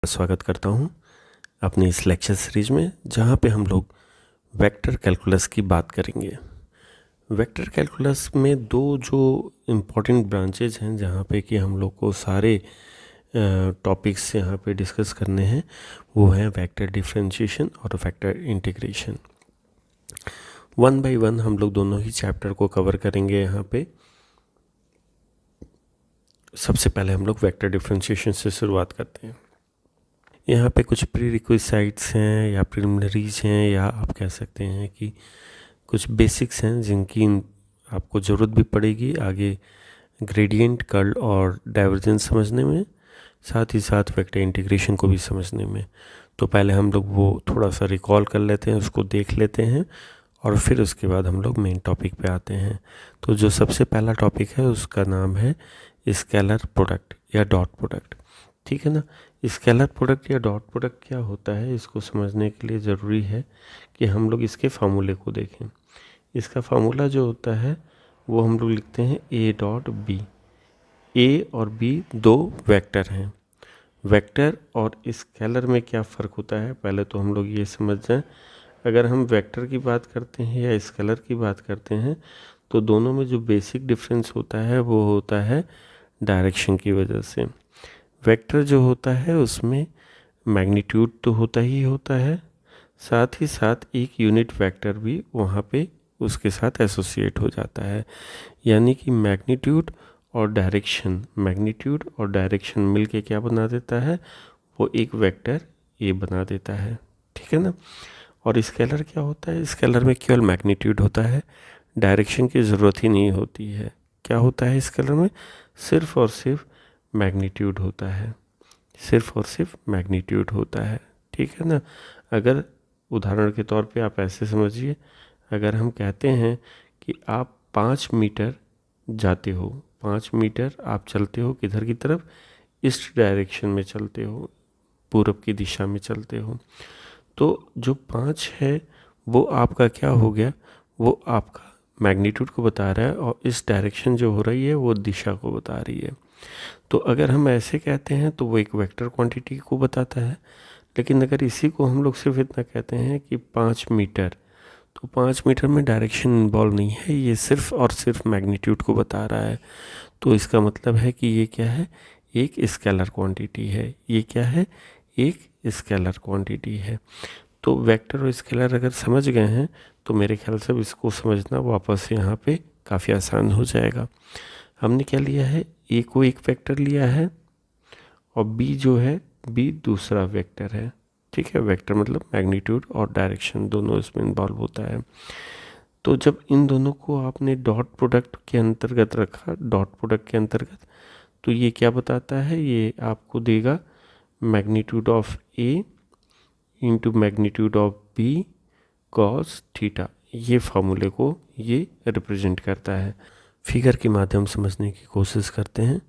स्वागत करता हूं अपनी इस लेक्चर सीरीज में, जहां पे हम लोग वेक्टर कैलकुलस की बात करेंगे। वेक्टर कैलकुलस में दो जो इम्पोर्टेंट ब्रांचेज हैं जहां पे कि हम लोग को सारे टॉपिक्स यहाँ पे डिस्कस करने हैं, वो हैं वेक्टर डिफरेंशिएशन और vector integration. One by one हम लोग दोनों ही चैप्टर को कवर करेंगे। यहाँ पे सबसे पहले हम लोग वेक्टर डिफरेंशिएशन से शुरुआत करते हैं। यहाँ पे कुछ प्री रिक्विसाइट्स हैं या प्रिलिमिनरीज हैं, या आप कह सकते हैं कि कुछ बेसिक्स हैं जिनकी आपको ज़रूरत भी पड़ेगी आगे ग्रेडियंट, कर्ल और डाइवर्जेंस समझने में, साथ ही साथ वेक्टर इंटीग्रेशन को भी समझने में। तो पहले हम लोग वो थोड़ा सा रिकॉल कर लेते हैं, उसको देख लेते हैं, और फिर उसके बाद हम लोग मेन टॉपिक पे आते हैं। तो जो सबसे पहला टॉपिक है उसका नाम है स्केलर प्रोडक्ट या डॉट प्रोडक्ट। ठीक है ना। स्केलर प्रोडक्ट या डॉट प्रोडक्ट क्या होता है, इसको समझने के लिए ज़रूरी है कि हम लोग इसके फार्मूले को देखें। इसका फार्मूला जो होता है वो हम लोग लिखते हैं ए डॉट बी। ए और बी दो वेक्टर हैं। वेक्टर और स्केलर में क्या फ़र्क होता है, पहले तो हम लोग ये समझ जाएं। अगर हम वेक्टर की बात करते हैं या स्केलर की बात करते हैं, तो दोनों में जो बेसिक डिफरेंस होता है वो होता है डायरेक्शन की वजह से। वेक्टर जो होता है उसमें मैग्नीट्यूड तो होता ही होता है, साथ ही साथ एक यूनिट वेक्टर भी वहाँ पे उसके साथ एसोसिएट हो जाता है। यानी कि मैग्नीट्यूड और डायरेक्शन मिलके क्या बना देता है, वो एक वेक्टर ए बना देता है। ठीक है ना। और स्केलर क्या होता है, स्केलर में केवल मैग्नीट्यूड होता है, डायरेक्शन की ज़रूरत ही नहीं होती है। क्या होता है स्केलर में, सिर्फ और सिर्फ मैग्नीट्यूड होता है, सिर्फ और सिर्फ मैग्नीट्यूड होता है। ठीक है ना। अगर उदाहरण के तौर पे आप ऐसे समझिए, अगर हम कहते हैं कि आप 5 मीटर जाते हो, 5 मीटर आप चलते हो किधर की तरफ, ईस्ट डायरेक्शन में चलते हो, पूरब की दिशा में चलते हो, तो जो 5 है वो आपका क्या हो गया, वो आपका मैग्नीट्यूड को बता रहा है, और इस डायरेक्शन जो हो रही है वो दिशा को बता रही है। तो अगर हम ऐसे कहते हैं तो वो एक वेक्टर क्वांटिटी को बताता है। लेकिन अगर इसी को हम लोग सिर्फ इतना कहते हैं कि 5 मीटर, तो 5 मीटर में डायरेक्शन इन्वॉल्व नहीं है, ये सिर्फ और सिर्फ मैग्नीट्यूड को बता रहा है। तो इसका मतलब है कि ये क्या है, एक स्केलर क्वांटिटी है। ये क्या है, एक स्केलर क्वांटिटी है। तो वेक्टर और स्केलर अगर समझ गए हैं तो मेरे ख्याल से इसको समझना वापस से यहाँ पे काफ़ी आसान हो जाएगा। हमने क्या लिया है, ए को एक वेक्टर लिया है और बी जो है, बी दूसरा वेक्टर है। ठीक है। वेक्टर मतलब मैग्नीट्यूड और डायरेक्शन दोनों इसमें इन्वॉल्व होता है। तो जब इन दोनों को आपने डॉट प्रोडक्ट के अंतर्गत रखा, डॉट प्रोडक्ट के अंतर्गत, तो ये क्या बताता है, ये आपको देगा magnitude of a into magnitude of b cos theta. ये फार्मूले को ये रिप्रेजेंट करता है। फिगर के माध्यम समझने की कोशिश करते हैं।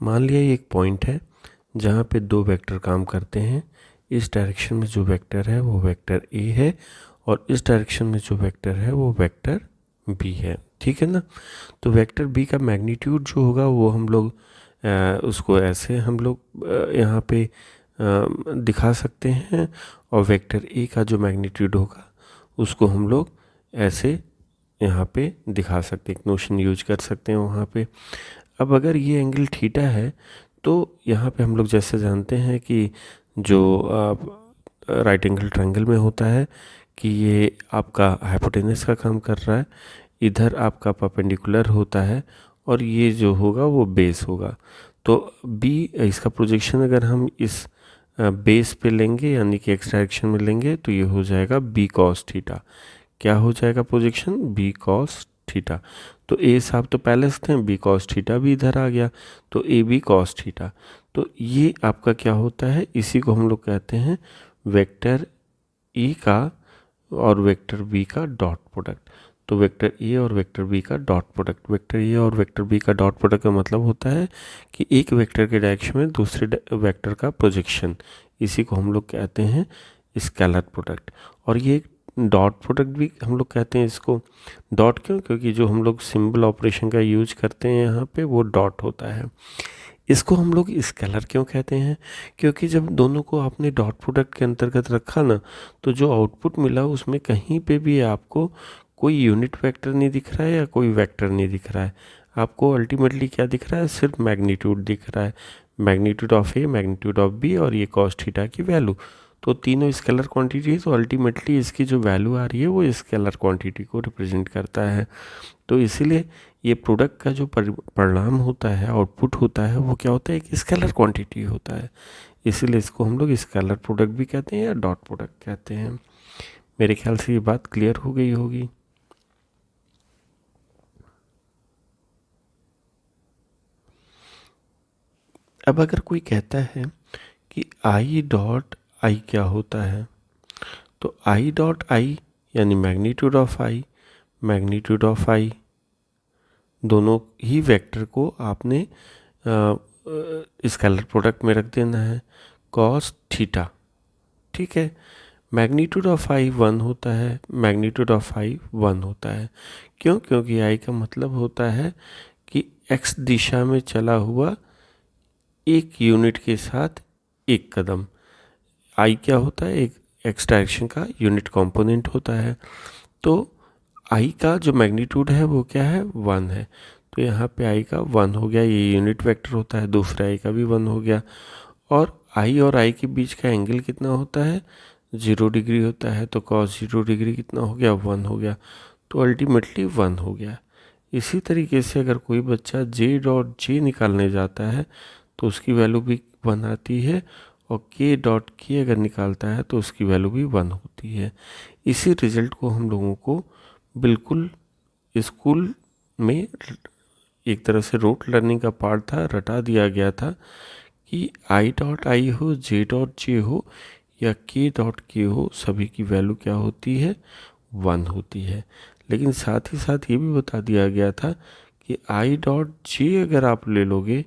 मान लिया एक पॉइंट है जहाँ पे दो वेक्टर काम करते हैं। इस डायरेक्शन में जो वेक्टर है वो वेक्टर ए है, और इस डायरेक्शन में जो वेक्टर है वो वेक्टर बी है। ठीक है ना। तो वेक्टर बी का मैग्नीट्यूड जो होगा वो हम लोग उसको ऐसे हम लोग यहाँ पे दिखा सकते हैं, और वेक्टर ए का जो मैग्नीट्यूड होगा उसको हम लोग ऐसे यहाँ पे दिखा सकते हैं, एक नोशन यूज कर सकते हैं वहाँ पे। अब अगर ये एंगल थीटा है तो यहाँ पे हम लोग जैसे जानते हैं कि जो राइट एंगल ट्रायंगल में होता है कि ये आपका हाइपोटेनस का काम कर रहा है, इधर आपका परपेंडिकुलर होता है, और ये जो होगा वो बेस होगा। तो बी, इसका प्रोजेक्शन अगर हम इस बेस पे लेंगे यानी कि एक्स डायरेक्शन में लेंगे, तो ये हो जाएगा बी कॉस थीटा। क्या हो जाएगा प्रोजेक्शन, बी कॉस थीटा। तो ए साहब तो पहले से थे, बी कॉस थीटा भी इधर आ गया, तो ए बी कॉस थीटा। तो ये आपका क्या होता है, इसी को हम लोग कहते हैं वेक्टर ई का और वेक्टर बी का डॉट प्रोडक्ट। तो वेक्टर ए और वेक्टर बी का डॉट प्रोडक्ट, वेक्टर ए और वेक्टर बी का डॉट प्रोडक्ट का मतलब होता है कि एक वेक्टर के डायरेक्शन में दूसरे वेक्टर का प्रोजेक्शन, इसी को हम लोग कहते हैं स्केलर प्रोडक्ट। और ये डॉट प्रोडक्ट भी हम लोग कहते हैं इसको। डॉट क्यों, क्योंकि जो हम लोग सिंबल ऑपरेशन का यूज करते हैं यहाँ पे वो डॉट होता है। इसको हम लोग स्केलर क्यों कहते हैं? क्योंकि जब दोनों को आपने डॉट प्रोडक्ट के अंतर्गत रखा ना, तो जो आउटपुट मिला उसमें कहीं पे भी आपको कोई यूनिट वेक्टर नहीं दिख रहा है या कोई वेक्टर नहीं दिख रहा है। आपको अल्टीमेटली क्या दिख रहा है? सिर्फ मैग्नीट्यूड दिख रहा है, magnitude of a, magnitude of b और ये कॉस थीटा की वैल्यू। तो तीनों स्केलर क्वांटिटी है, तो अल्टीमेटली इसकी जो वैल्यू आ रही है वो स्केलर क्वांटिटी को रिप्रेजेंट करता है। तो इसीलिए ये प्रोडक्ट का जो परिणाम होता है, आउटपुट होता है, वो क्या होता है? एक स्केलर क्वांटिटी होता है। इसीलिए इसको हम लोग स्केलर प्रोडक्ट भी कहते हैं या डॉट प्रोडक्ट कहते हैं। मेरे ख्याल से ये बात क्लियर हो गई होगी। अब अगर कोई कहता है कि आई डॉट आई क्या होता है, तो आई डॉट आई यानी magnitude of I, magnitude of I, दोनों ही वेक्टर को आपने स्केलर प्रोडक्ट में रख देना है, कॉस थीटा। ठीक है, मैग्नीट्यूड ऑफ आई 1 होता है, मैग्नीट्यूड ऑफ आई 1 होता है। क्यों? क्योंकि आई का मतलब होता है कि एक्स दिशा में चला हुआ एक यूनिट के साथ एक कदम। आई क्या होता है? एक एक्स डायरेक्शन का यूनिट कंपोनेंट होता है। तो आई का जो मैग्नीट्यूड है वो क्या है? 1 है। तो यहाँ पे आई का 1 हो गया, ये यूनिट वेक्टर होता है। दूसरे आई का भी 1 हो गया। और आई के बीच का एंगल कितना होता है? 0 डिग्री होता है। तो कॉस 0 डिग्री कितना हो गया? 1 हो गया। तो अल्टीमेटली 1 हो गया। इसी तरीके से अगर कोई बच्चा जे डॉट जे निकालने जाता है तो उसकी वैल्यू भी 1 आती है, और के डॉट के अगर निकालता है तो उसकी वैल्यू भी 1 होती है। इसी रिजल्ट को हम लोगों को बिल्कुल स्कूल में एक तरह से रोट लर्निंग का पार्ट था, रटा दिया गया था कि आई डॉट आई हो, जे डॉट जे हो या के डॉट के हो, सभी की वैल्यू क्या होती है? 1 होती है। लेकिन साथ ही साथ ये भी बता दिया गया था कि आई डॉट जे अगर आप ले लोगे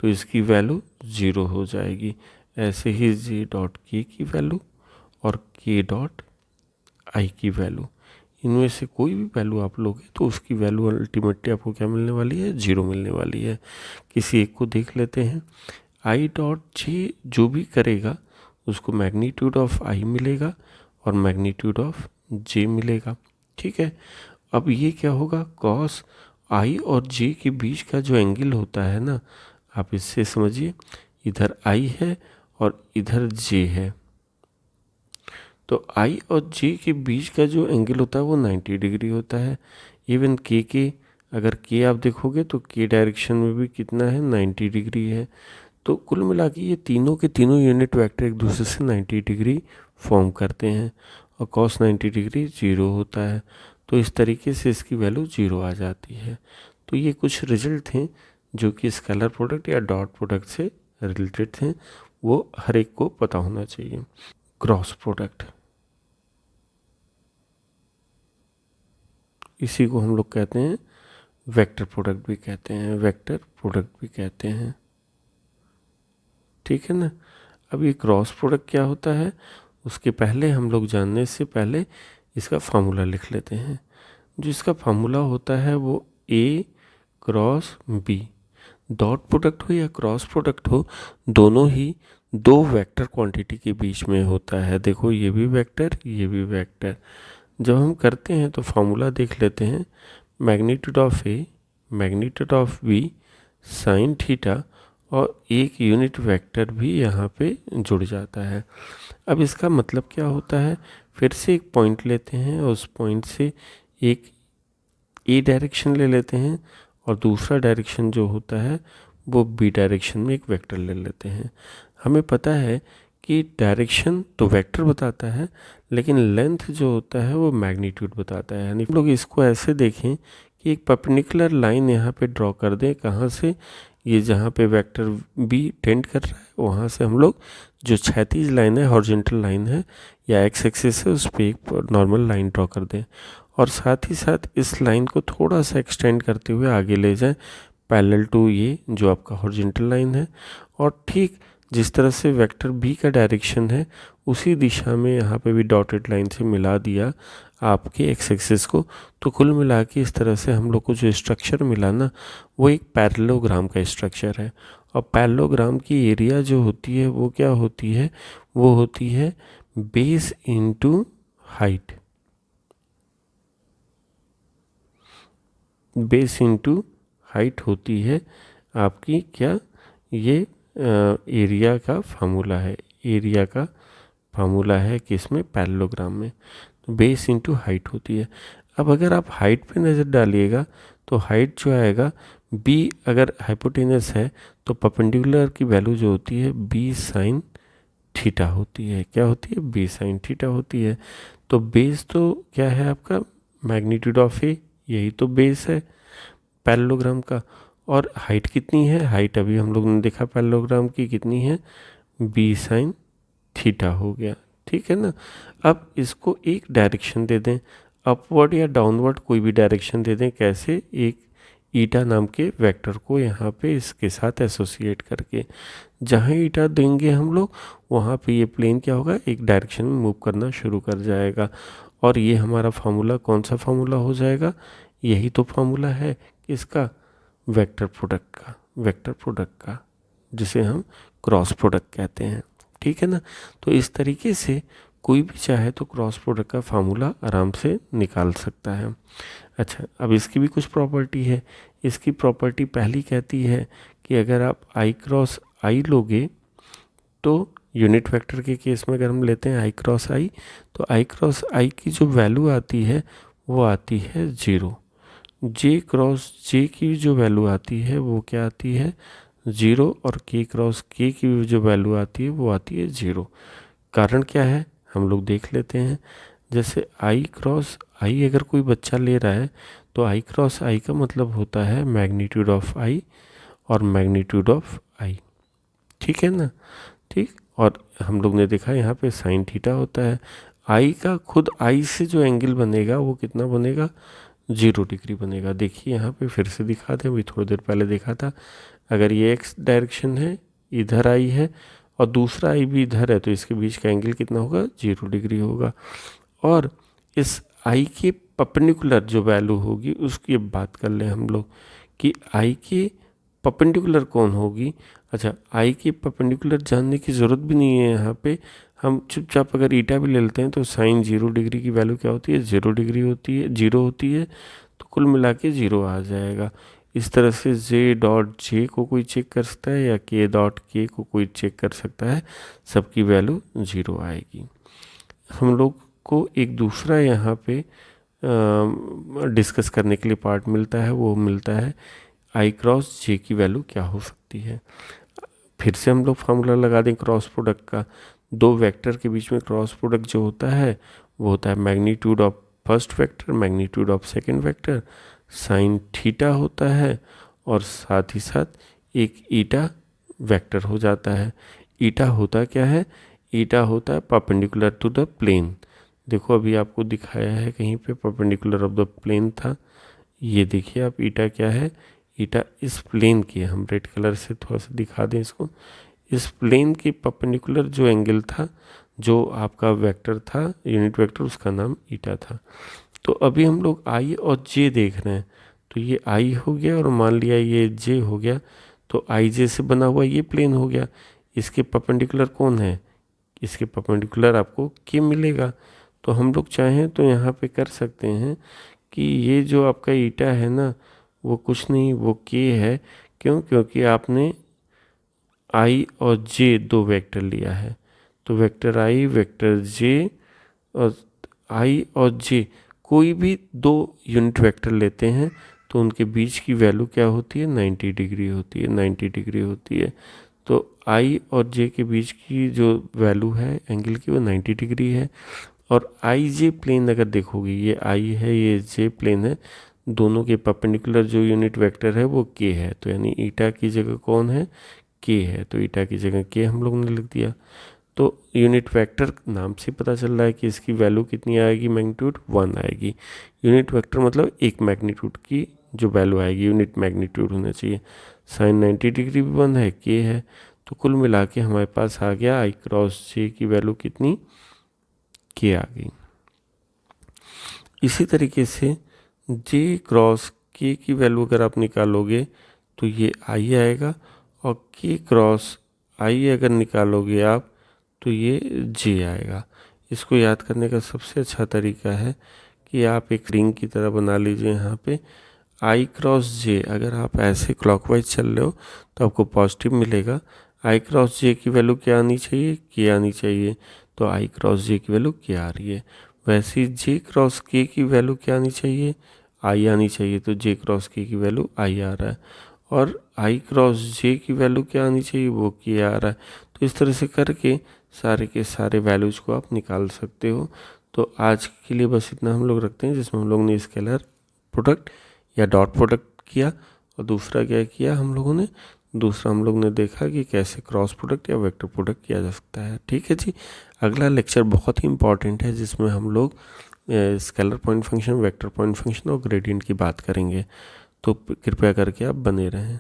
तो इसकी वैल्यू 0 हो जाएगी। ऐसे ही जे डॉट के की वैल्यू और के डॉट आई की वैल्यू, इनमें से कोई भी वैल्यू आप लोगे तो उसकी वैल्यू अल्टीमेटली आपको क्या मिलने वाली है? 0 मिलने वाली है। किसी एक को देख लेते हैं। आई डॉट जे जो भी करेगा उसको मैग्नीट्यूड ऑफ आई मिलेगा और मैग्नीट्यूड ऑफ जे मिलेगा। ठीक है, अब ये क्या होगा? कॉस आई और जे के बीच का जो एंगल होता है ना, आप इससे समझिए, इधर आई है और इधर जे है, तो आई और जे के बीच का जो एंगल होता है वो 90 डिग्री होता है। इवन के अगर के आप देखोगे तो के डायरेक्शन में भी कितना है? 90 डिग्री है। तो कुल मिला के ये तीनों के तीनों यूनिट वेक्टर एक दूसरे से 90 डिग्री फॉर्म करते हैं, और कॉस 90 डिग्री 0 होता है। तो इस तरीके से इसकी वैल्यू 0 आ जाती है। तो ये कुछ रिजल्ट थे जो कि स्केलर प्रोडक्ट या डॉट प्रोडक्ट से रिलेटेड थे, वो हर एक को पता होना चाहिए। क्रॉस प्रोडक्ट, इसी को हम लोग कहते हैं वेक्टर प्रोडक्ट भी कहते हैं, वेक्टर प्रोडक्ट भी कहते हैं। ठीक है ना। अब ये क्रॉस प्रोडक्ट क्या होता है, उसके पहले हम लोग जानने से पहले इसका फार्मूला लिख लेते हैं। जो इसका फार्मूला होता है वो ए क्रॉस बी। डॉट प्रोडक्ट हो या क्रॉस प्रोडक्ट हो, दोनों ही दो वेक्टर क्वांटिटी के बीच में होता है। देखो, ये भी वेक्टर, ये भी वेक्टर। जब हम करते हैं तो फार्मूला देख लेते हैं। Magnitude of a, magnitude of b, sine theta, और एक यूनिट वेक्टर भी यहाँ पे जुड़ जाता है। अब इसका मतलब क्या होता है? फिर से एक पॉइंट लेते हैं, उस पॉइंट से एक ए डायरेक्शन ले लेते हैं, और दूसरा डायरेक्शन जो होता है वो बी डायरेक्शन में एक वेक्टर ले लेते हैं। हमें पता है कि डायरेक्शन तो वेक्टर बताता है, लेकिन लेंथ जो होता है वो मैग्नीट्यूड बताता है। यानी हम लोग इसको ऐसे देखें कि एक परपेंडिकुलर लाइन यहाँ पे ड्रॉ कर दें। कहाँ से? ये जहाँ पे वेक्टर बी टेंड कर रहा है वहाँ से हम लोग जो क्षैतिज लाइन है, हॉरिजॉन्टल लाइन है या एक्स एक्सिस है, उस पर एक नॉर्मल लाइन ड्रॉ कर दें, और साथ ही साथ इस लाइन को थोड़ा सा एक्सटेंड करते हुए आगे ले जाएं पैरेलल टू ये जो आपका हॉरिजॉन्टल लाइन है। और ठीक जिस तरह से वेक्टर बी का डायरेक्शन है उसी दिशा में यहाँ पे भी डॉटेड लाइन से मिला दिया आपके एक्स एक्सिस को। तो कुल मिला के इस तरह से हम लोग को जो स्ट्रक्चर मिला ना, वो एक पैरेललोग्राम का स्ट्रक्चर है। और पैरेललोग्राम की एरिया जो होती है वो क्या होती है, वो होती है base into height, base into height होती है आपकी क्या, ये एरिया का फार्मूला है, एरिया का फार्मूला है किसमें, पैरेललोग्राम में। तो बेस इनटू हाइट होती है। अब अगर आप हाइट पे नज़र डालिएगा तो हाइट जो आएगा बी, अगर हाइपोटेनस है तो परपेंडिकुलर की वैल्यू जो होती है बी साइन थीटा होती है। क्या होती है, बी साइन थीटा होती है। तो बेस तो क्या है आपका, मैग्नीट्यूड ऑफ ए, यही तो बेस है पैरेललोग्राम का। और हाइट कितनी है, हाइट अभी हम लोग ने देखा पैरेललोग्राम की कितनी है, बी साइन थीटा हो गया, ठीक है ना। अब इसको एक डायरेक्शन दे दें, अपवर्ड या डाउनवर्ड कोई भी डायरेक्शन दे दें। कैसे, एक ईटा नाम के वेक्टर को यहाँ पे इसके साथ एसोसिएट करके, जहाँ ईटा देंगे हम लोग वहाँ पे ये प्लेन क्या होगा, एक डायरेक्शन में मूव करना शुरू कर जाएगा। और ये हमारा फार्मूला कौन सा फार्मूला हो जाएगा, यही तो फार्मूला है इसका, वेक्टर प्रोडक्ट का, वेक्टर प्रोडक्ट का, जिसे हम क्रॉस प्रोडक्ट कहते हैं, ठीक है ना। तो इस तरीके से कोई भी चाहे तो क्रॉस प्रोडक्ट का फार्मूला आराम से निकाल सकता है। अच्छा, अब इसकी भी कुछ प्रॉपर्टी है। इसकी प्रॉपर्टी पहली कहती है कि अगर आप आई क्रॉस आई लोगे तो यूनिट वेक्टर के केस में अगर हम लेते हैं आई क्रॉस आई, तो आई क्रॉस आई की जो वैल्यू आती है वो आती है 0। जे क्रॉस जे की जो वैल्यू आती है वो क्या आती है, 0। और के क्रॉस के की जो वैल्यू आती है वो आती है 0। कारण क्या है हम लोग देख लेते हैं। जैसे आई क्रॉस आई अगर कोई बच्चा ले रहा है तो आई क्रॉस आई का मतलब होता है मैग्नीट्यूड ऑफ आई और मैग्नीट्यूड ऑफ आई, ठीक है ना, ठीक। और हम लोग ने देखा यहाँ पे साइन थीटा होता है। आई का खुद आई से जो एंगल बनेगा वो कितना बनेगा, 0 डिग्री बनेगा। देखिए यहाँ पे फिर से दिखा दें, अभी थोड़ी देर पहले देखा था। अगर ये एक्स डायरेक्शन है, इधर आई है और दूसरा आई भी इधर है, तो इसके बीच का एंगल कितना होगा, 0 डिग्री होगा। और इस आई के परपेंडिकुलर जो वैल्यू होगी उसकी अब बात कर लें हम लोग कि आई के परपेंडिकुलर कौन होगी। अच्छा, आई के परपेंडिकुलर जानने की ज़रूरत भी नहीं है यहाँ पे, हम चुपचाप अगर ईटा भी ले लेते हैं तो साइन 0 डिग्री की वैल्यू क्या होती है, 0 डिग्री होती है, 0 होती है। तो कुल मिला के 0 आ जाएगा। इस तरह से जे डॉट जे को कोई चेक कर सकता है या के डॉट के को कोई चेक कर सकता है, सबकी वैल्यू 0 आएगी। हम लोग को एक दूसरा यहाँ पे डिस्कस करने के लिए पार्ट मिलता है, वो मिलता है आई क्रॉस जे की वैल्यू क्या हो सकती है। फिर से हम लोग फार्मूला लगा दें क्रॉस प्रोडक्ट का। दो वेक्टर के बीच में क्रॉस प्रोडक्ट जो होता है वो होता है magnitude of first vector, magnitude of second vector, sine theta होता है और साथ ही साथ एक ईटा वेक्टर हो जाता है। ईटा होता क्या है, ईटा होता है परपेंडिकुलर टू द प्लेन। देखो अभी आपको दिखाया है कहीं पे परपेंडिकुलर ऑफ द प्लेन था, ये देखिए आप ईटा क्या है, ईटा इस प्लेन की, हम रेड कलर से थोड़ा सा दिखा दें इसको, इस प्लेन के परपेंडिकुलर जो एंगल था, जो आपका वेक्टर था यूनिट वेक्टर, उसका नाम ईटा था। तो अभी हम लोग आई और जे देख रहे हैं, तो ये आई हो गया और मान लिया ये जे हो गया, तो आई जे से बना हुआ ये प्लेन हो गया। इसके परपेंडिकुलर कौन है, इसके परपेंडिकुलर आपको के मिलेगा। तो हम लोग चाहें तो यहाँ पे कर सकते हैं कि ये जो आपका ईटा है ना वो कुछ नहीं, वो के है। क्यों, क्योंकि आपने आई और जे दो वेक्टर लिया है, तो वेक्टर आई वेक्टर जे, और आई और जे कोई भी दो यूनिट वेक्टर लेते हैं तो उनके बीच की वैल्यू क्या होती है, 90 डिग्री होती है, 90 डिग्री होती है। तो आई और जे के बीच की जो वैल्यू है एंगल की वो 90 डिग्री है। और आई जे प्लेन अगर देखोगे, ये आई है ये जे प्लेन है, दोनों के परपेंडिकुलर जो यूनिट वेक्टर है वो के है। तो यानी ईटा की जगह कौन है, के है, तो ईटा की जगह के हम लोग ने लिख दिया। तो यूनिट वेक्टर नाम से पता चल रहा है कि इसकी वैल्यू कितनी आएगी, मैग्नीट्यूड 1 आएगी। यूनिट वेक्टर मतलब एक मैग्नीट्यूड की जो वैल्यू आएगी, यूनिट मैग्नीट्यूड होना चाहिए। साइन 90 डिग्री भी 1 है, के है, तो कुल मिला के हमारे पास आ गया आई क्रॉस जे की वैल्यू कितनी, के आ गई। इसी तरीके से जे क्रॉस के की वैल्यू अगर आप निकालोगे तो ये आई आएगा और के क्रॉस आई अगर निकालोगे आप तो ये जे आएगा। इसको याद करने का सबसे अच्छा तरीका है कि आप एक रिंग की तरह बना लीजिए। यहाँ पे आई क्रॉस जे, अगर आप ऐसे क्लॉकवाइज चल रहे हो तो आपको पॉजिटिव मिलेगा। आई क्रॉस जे की वैल्यू क्या आनी चाहिए, के आनी चाहिए, तो आई क्रॉस जे की वैल्यू के आ रही है। वैसे ही जे क्रॉस के की वैल्यू क्या आनी चाहिए, आई आनी चाहिए, तो जे क्रॉस के की वैल्यू आई आ रहा है। और आई क्रॉस जे की वैल्यू क्या आनी चाहिए, वो के आ रहा है। तो इस तरह से करके सारे के सारे वैल्यूज को आप निकाल सकते हो। तो आज के लिए बस इतना हम लोग रखते हैं, जिसमें हम लोग ने स्केलर प्रोडक्ट या डॉट प्रोडक्ट किया, और दूसरा क्या किया हम लोगों ने, दूसरा हम लोग ने देखा कि कैसे क्रॉस प्रोडक्ट या वेक्टर प्रोडक्ट किया जा सकता है। ठीक है जी। अगला लेक्चर बहुत ही इंपॉर्टेंट है, जिसमें हम लोग scalar point function, vector point function और ग्रेडियंट की बात करेंगे। तो कृपया करके आप बने रहें।